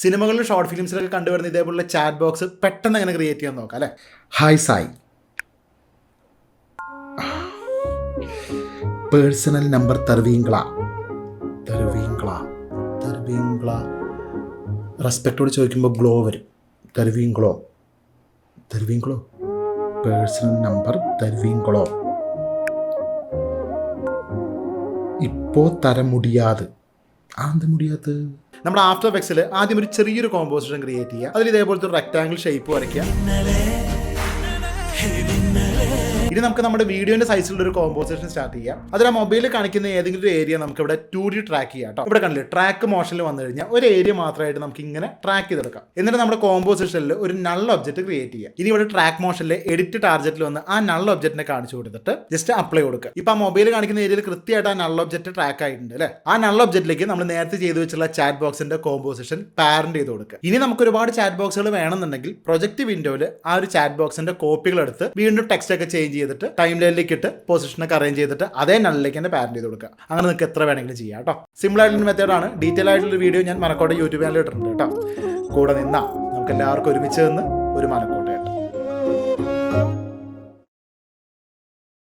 സിനിമകളിലും ഷോർട്ട് ഫിലിംസിലൊക്കെ കണ്ടുവരുന്ന ഇതേപോലുള്ള ചാറ്റ് ബോക്സ് പെട്ടെന്ന് എങ്ങനെ ക്രിയേറ്റ് ചെയ്യാൻ നോക്കാം അല്ലേ. ഹായ് സായി, പേഴ്സണൽ നമ്പർ തർവീങ്കള റെസ്പെക്റ്റോട് ചോദിക്കുമ്പോൾ ഗ്ലോ വരും. തർവീങ്കളോ പേഴ്സണൽ നമ്പർ തർവീങ്കളോ ഇപ്പോൾ തര മുടിയാത്. നമ്മുടെ ആഫ്റ്റർ എഫക്ട്സിൽ ആദ്യം ഒരു ചെറിയൊരു കോമ്പോസിഷൻ ക്രിയേറ്റ് ചെയ്യുക. അതിൽ ഇതേപോലത്തെ ഒരു റെക്ടാങ്കിൾ ഷേപ്പ് വരയ്ക്കുക. ഇനി നമുക്ക് നമ്മുടെ വീഡിയോന്റെ സൈസിലുള്ള ഒരു കോമ്പോസിഷൻ സ്റ്റാർട്ട് ചെയ്യാം. അതിൽ ആ മൊബൈലിൽ കാണിക്കുന്ന ഏതെങ്കിലും ഒരു ഏരിയ നമുക്ക് ഇവിടെ 2D ട്രാക്ക് ചെയ്യാം കേട്ടോ. ഇവിടെ കണ്ടില്ലേ, ട്രാക്ക് മോഷനിൽ വന്നു കഴിഞ്ഞാൽ ഒരു ഏരിയ മാത്രമായിട്ട് നമുക്ക് ഇങ്ങനെ ട്രാക്ക് ചെയ്തെടുക്കാം. എന്നിട്ട് നമ്മുടെ കോമ്പോസിഷനിൽ ഒരു നൾ ഒബ്ജക്റ്റ് ക്രിയേറ്റ് ചെയ്യാം. ഇനി ഇവിടെ ട്രാക്ക് മോഷനിൽ എഡിറ്റ് ടാർജറ്റിൽ വന്ന് ആ നൾ ഒബ്ജക്റ്റിനെ കാണിച്ചു കൊടുത്തിട്ട് ജസ്റ്റ് അപ്ലൈ കൊടുക്കുക. ഇപ്പൊ ആ മൊബൈൽ കാണിക്കുന്ന ഏരിയയിൽ കൃത്യമായിട്ട് ആ നൾ ഒബ്ജക്റ്റ് ട്രാക്ക് ആയിട്ടുണ്ട് അല്ലേ. ആ നൾ ഒബ്ജക്റ്റിലേക്ക് നമ്മൾ നേരത്തെ ചെയ്തു വെച്ചുള്ള ചാറ്റ് ബോക്സിന്റെ കോമ്പോസിഷൻ പാരന്റ് ചെയ്ത് കൊടുക്കുക. ഇനി നമുക്ക് ഒരുപാട് ചാറ്റ് ബോക്സുകൾ വേണമെന്നുണ്ടെങ്കിൽ പ്രൊജക്ട് വിൻഡോയിൽ ആ ഒരു ചാറ്റ് ബോക്സിന്റെ കോപ്പികൾ എടുത്ത് വീണ്ടും ടെക്സ്റ്റ് ഒക്കെ ചേഞ്ച് ചെയ്തിട്ട് ടൈം ലൈനിലേക്ക് ഇട്ട് പൊസിഷനൊക്കെ അറേഞ്ച് ചെയ്തിട്ട് അതേ നള്ളിലേക്ക് തന്നെ പാരന്റ് ചെയ്ത് കൊടുക്കുക. അങ്ങനെ നിങ്ങൾക്ക് എത്ര വേണമെങ്കിലും ചെയ്യാം കേട്ടോ. സിമ്പിൾ ആയിട്ടുള്ള മെത്തേഡാണ്. ഡീറ്റെയിൽ ആയിട്ടുള്ള വീഡിയോ ഞാൻ മനക്കോട്ടെ യൂട്യൂബ് ചാനലിൽ ഇട്ടിട്ടുണ്ട് കേട്ടോ. കൂടെ നിന്നാ നമുക്ക് എല്ലാവർക്കും ഒരുമിച്ച് നിന്ന് ഒരു മനക്കോട്ടെ.